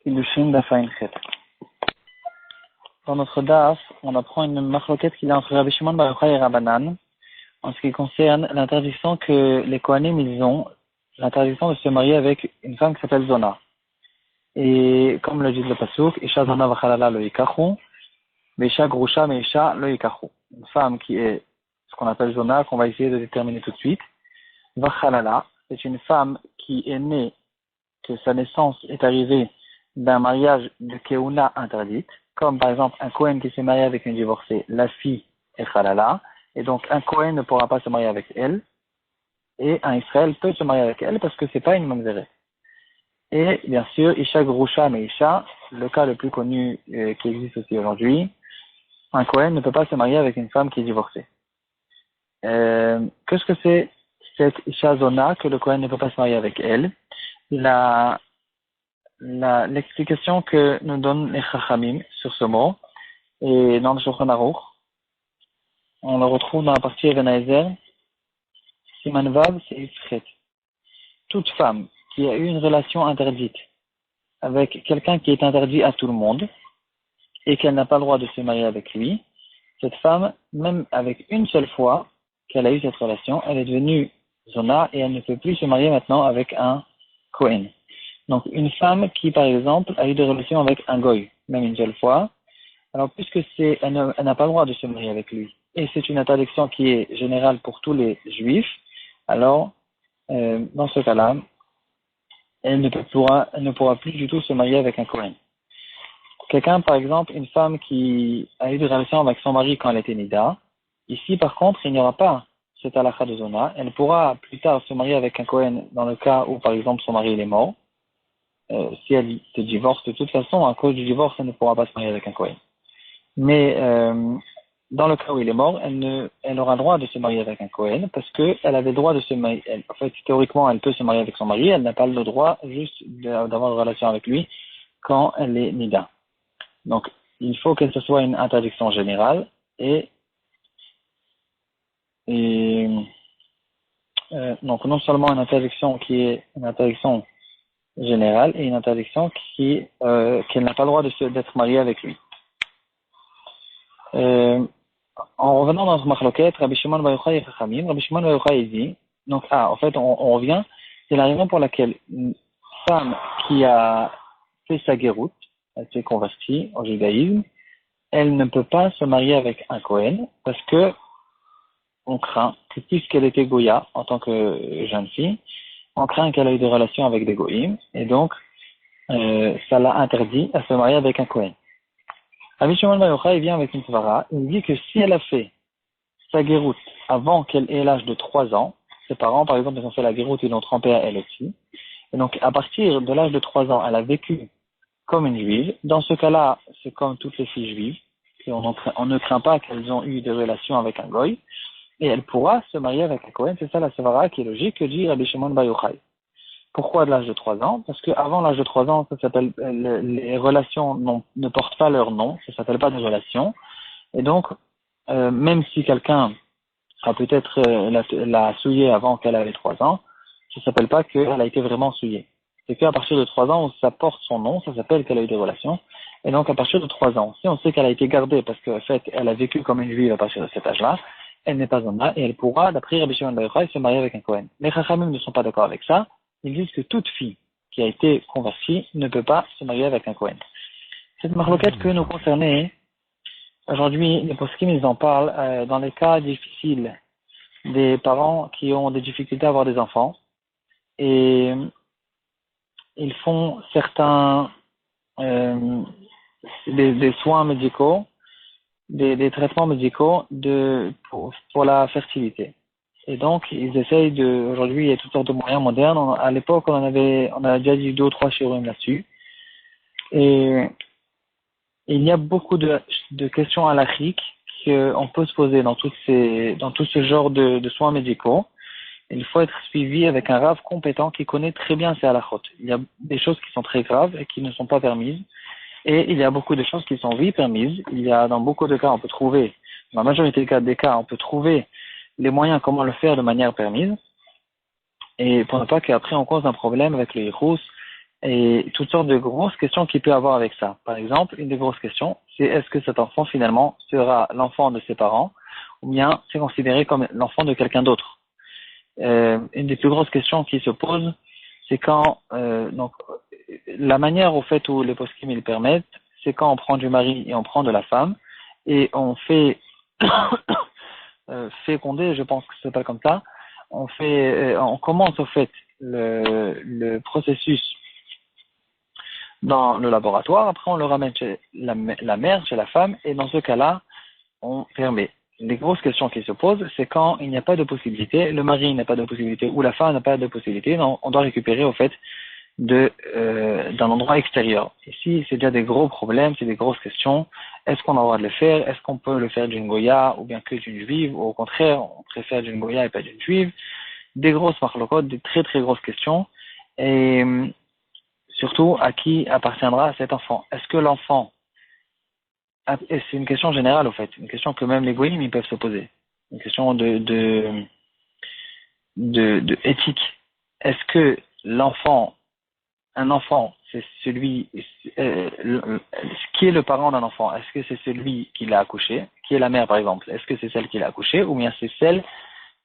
Kiddushin Daf Ayin Chet. Dans notre daf, on apprend une machloket qu'il y a entre Rabbi Shimon bar Yochai et Rabbanan en ce qui concerne l'interdiction que les Kohanim ils ont, l'interdiction de se marier avec une femme qui s'appelle Zona. Et comme le dit le pasuk, Isha Zona v'chalala lo yikachu, Isha grusha meisha lo yikachu. Une femme qui est ce qu'on appelle Zona, qu'on va essayer de déterminer tout de suite. V'chalala, c'est une femme qui est née, que sa naissance est arrivée d'un mariage de Keuna interdite, comme par exemple un Kohen qui s'est marié avec une divorcée, la fille est Khalala, et donc un Kohen ne pourra pas se marier avec elle, et un Israël peut se marier avec elle parce que c'est pas une mamzeret. Et bien sûr, Isha Grusha Meisha, le cas le plus connu qui existe aussi aujourd'hui, un Kohen ne peut pas se marier avec une femme qui est divorcée. Qu'est-ce que c'est cette Isha Zona que le Kohen ne peut pas se marier avec elle? L'explication que nous donnent les Chachamim sur ce mot, et dans le Shulchan Aruch, on le retrouve dans la partie Even Haezer, Siman Vav, c'est Ifret. Toute femme qui a eu une relation interdite avec quelqu'un qui est interdit à tout le monde, et qu'elle n'a pas le droit de se marier avec lui, cette femme, même avec une seule fois qu'elle a eu cette relation, elle est devenue Zona et elle ne peut plus se marier maintenant avec un Kohen. Donc, une femme qui, par exemple, a eu des relations avec un goy, même une seule fois, alors puisque elle n'a pas le droit de se marier avec lui, et c'est une interdiction qui est générale pour tous les juifs, alors, dans ce cas-là, elle ne pourra plus du tout se marier avec un Kohen. Quelqu'un, par exemple, une femme qui a eu des relations avec son mari quand elle était nida, ici, par contre, il n'y aura pas cette halakha de Zona, elle pourra plus tard se marier avec un Kohen dans le cas où, par exemple, son mari il est mort. Si elle se divorce, de toute façon, à cause du divorce, elle ne pourra pas se marier avec un Kohen. Mais dans le cas où il est mort, elle aura le droit de se marier avec un Kohen parce qu'elle avait le droit de se marier. En fait, théoriquement, elle peut se marier avec son mari, elle n'a pas le droit juste d'avoir une relation avec lui quand elle est nida. Donc, il faut que ce soit une interdiction générale donc non seulement une interdiction qui est une interdiction générale et une interdiction qu'elle n'a pas le droit d'être mariée avec lui. En revenant dans ce machloket, Rabbi Shimon bar Yochai et Chachamim, Rabbi Shimon bar Yochai dit, donc, en fait, on revient, c'est la raison pour laquelle une femme qui a fait sa guéroute, elle s'est convertie au judaïsme, elle ne peut pas se marier avec un Kohen, parce que on craint que puisqu'elle était Goya en tant que jeune fille, on craint qu'elle ait eu des relations avec des Goïms, et donc, ça l'a interdit à se marier avec un Kohen. Rabbi Shimon bar Yochai vient avec une svara, il dit que si elle a fait sa guéroute avant qu'elle ait l'âge de 3 ans, ses parents, par exemple, ils ont fait la guéroute, ils l'ont trempée à elle aussi, et donc à partir de l'âge de 3 ans, elle a vécu comme une juive. Dans ce cas-là, c'est comme toutes les filles juives, et on ne craint pas qu'elles ont eu des relations avec un goy, et elle pourra se marier avec un Kohen. C'est ça la svara qui est logique, que dit Rabbi Shimon bar Yochai. Pourquoi de l'âge de 3 ans? Parce qu'avant l'âge de 3 ans, ça s'appelle, les relations ne portent pas leur nom, ça s'appelle pas des relations. Et donc, même si quelqu'un a peut-être l'a souillée avant qu'elle avait 3 ans, ça s'appelle pas qu'elle a été vraiment souillée. C'est qu'à partir de 3 ans, ça porte son nom, ça s'appelle qu'elle a eu des relations. Et donc, à partir de 3 ans, si on sait qu'elle a été gardée parce qu'en fait, elle a vécu comme une juive à partir de cet âge-là, elle n'est pas Zona et elle pourra, d'après Rabbi Shimon bar Yochai, se marier avec un Kohen. Les Chachamim ne sont pas d'accord avec ça. Ils disent que toute fille qui a été convertie ne peut pas se marier avec un Kohen. Cette marloquette peut nous concerner. Aujourd'hui, les poskim, ils en parlent dans les cas difficiles des parents qui ont des difficultés à avoir des enfants et ils font certains des soins médicaux, des traitements médicaux pour la fertilité. Et donc, ils essayent aujourd'hui, il y a toutes sortes de moyens modernes. À l'époque, on a déjà dit 2 ou 3 chirurgiens là-dessus. Et il y a beaucoup de questions halachiques qu'on peut se poser dans tout ce genre de soins médicaux. Il faut être suivi avec un rav compétent qui connaît très bien ces halachot. Il y a des choses qui sont très graves et qui ne sont pas permises. Et il y a beaucoup de choses qui sont, oui, permises. Il y a, dans beaucoup de cas, dans la majorité des cas, on peut trouver les moyens comment le faire de manière permise. Et pour ne pas qu'après on cause un problème avec le hirous et toutes sortes de grosses questions qu'il peut avoir avec ça. Par exemple, une des grosses questions, c'est est-ce que cet enfant finalement sera l'enfant de ses parents ou bien c'est considéré comme l'enfant de quelqu'un d'autre. Une des plus grosses questions qui se posent, c'est quand donc la manière au fait où les poskim ils permettent, c'est quand on prend du mari et on prend de la femme et on fait féconder, je pense que c'est pas comme ça. On commence au fait le processus dans le laboratoire. Après, on le ramène chez la mère, chez la femme, et dans ce cas-là, on permet. Les grosses questions qui se posent, c'est quand il n'y a pas de possibilité, le mari n'a pas de possibilité ou la femme n'a pas de possibilité, non, on doit récupérer au fait d'un endroit extérieur. Ici, c'est déjà des gros problèmes, c'est des grosses questions. Est-ce qu'on a le droit de le faire? Est-ce qu'on peut le faire d'une goya ou bien que d'une juive? Ou au contraire, on préfère d'une goya et pas d'une juive? Des grosses marlocotes, des très très grosses questions. Et surtout, à qui appartiendra cet enfant? Est-ce que l'enfant, et c'est une question générale au fait, une question que même les goyim ils peuvent se poser, une question de éthique. Est-ce que un enfant, c'est celui, qui est le parent d'un enfant? Est-ce que c'est celui qui l'a accouché, qui est la mère par exemple? Est-ce que c'est celle qui l'a accouché ou bien c'est celle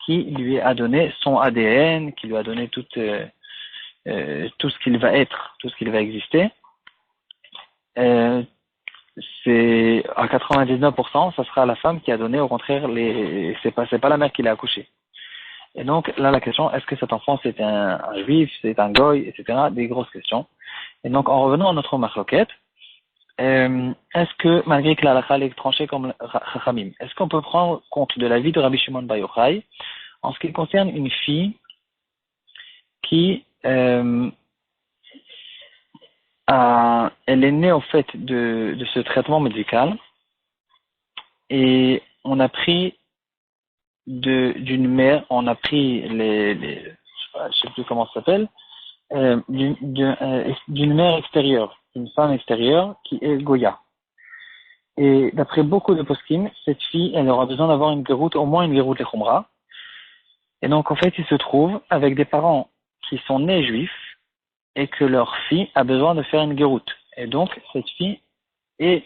qui lui a donné son ADN, qui lui a donné tout ce qu'il va être, tout ce qu'il va exister? C'est à 99%, ça sera la femme qui a donné, au contraire, c'est pas la mère qui l'a accouché. Et donc, là, la question, est-ce que cet enfant, c'est un juif, c'est un goy, etc., des grosses questions. Et donc, en revenant à notre marloquette, est-ce que, malgré que la halakha est tranchée comme Chachamim, est-ce qu'on peut prendre compte de la vie de Rabbi Shimon Bar Yochai en ce qui concerne une fille qui, elle est née au fait de ce traitement médical et on a pris d'une mère, on a pris je sais plus comment ça s'appelle, d'une mère extérieure, une femme extérieure qui est Goya. Et d'après beaucoup de poskim, cette fille, elle aura besoin d'avoir une guéroute, au moins une guéroute les khumra. Et donc en fait, il se trouve avec des parents qui sont nés juifs et que leur fille a besoin de faire une guéroute. Et donc cette fille est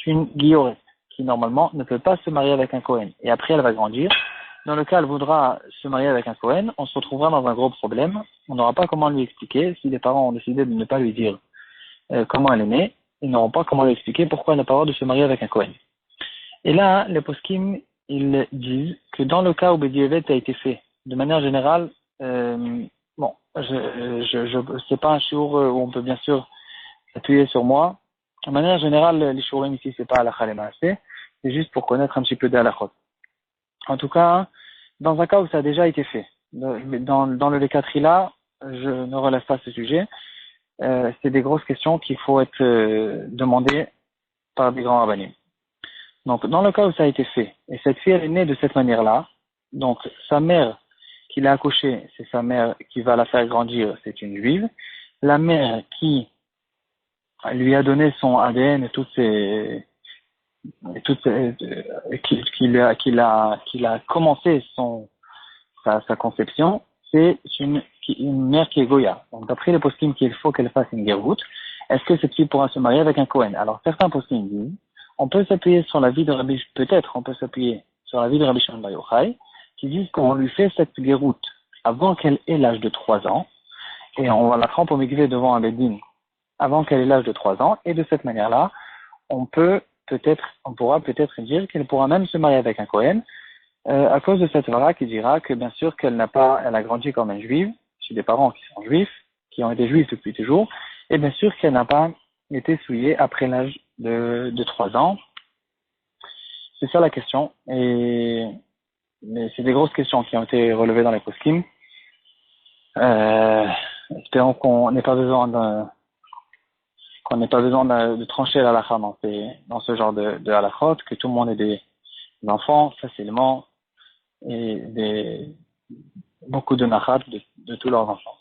une guillorette qui normalement ne peut pas se marier avec un Cohen. Et après, elle va grandir. Dans le cas, elle voudra se marier avec un Cohen, on se retrouvera dans un gros problème. On n'aura pas comment lui expliquer. Si les parents ont décidé de ne pas lui dire comment elle est née, ils n'auront pas comment lui expliquer pourquoi elle n'a pas le droit de se marier avec un Cohen. Et là, les poskim, ils disent que dans le cas où Bediévet a été fait, de manière générale, bon, c'est pas un shiur où on peut bien sûr s'appuyer sur moi. De manière générale, les shurim ici, c'est pas halakha le maaseh, c'est juste pour connaître un petit peu d'halachot. En tout cas, dans un cas où ça a déjà été fait, dans le Lekatri là, je ne relève pas ce sujet, c'est des grosses questions qu'il faut être demandées par des grands rabbinim. Donc, dans le cas où ça a été fait, et cette fille elle est née de cette manière-là, donc sa mère qui l'a accouchée, c'est sa mère qui va la faire grandir, c'est une juive. La mère qui lui a donné son ADN et qu'il a commencé sa conception, c'est une mère qui est Goya. Donc d'après les poskim qu'il faut qu'elle fasse une guéroute, est-ce que cette fille pourra se marier avec un Cohen? Alors certains poskim disent, on peut s'appuyer sur la vie de Rabbi, peut-être on peut s'appuyer sur la vie de Rabbi Shimon Bar Yochai, qui disent qu'on lui fait cette guéroute avant qu'elle ait l'âge de 3 ans, et on va la tremper au mikvé devant un beddin avant qu'elle ait l'âge de 3 ans, et de cette manière-là, on pourra peut-être dire qu'elle pourra même se marier avec un Cohen, à cause de cette vara qui dira que bien sûr elle a grandi comme une juive, chez des parents qui sont juifs, qui ont été juifs depuis toujours, et bien sûr qu'elle n'a pas été souillée après l'âge de 3 ans. C'est ça la question, mais c'est des grosses questions qui ont été relevées dans les poskim. Espérons qu'on n'ait pas besoin de trancher la halakha dans ce genre de halakhot, que tout le monde ait des enfants facilement et beaucoup de nachat de tous leurs enfants.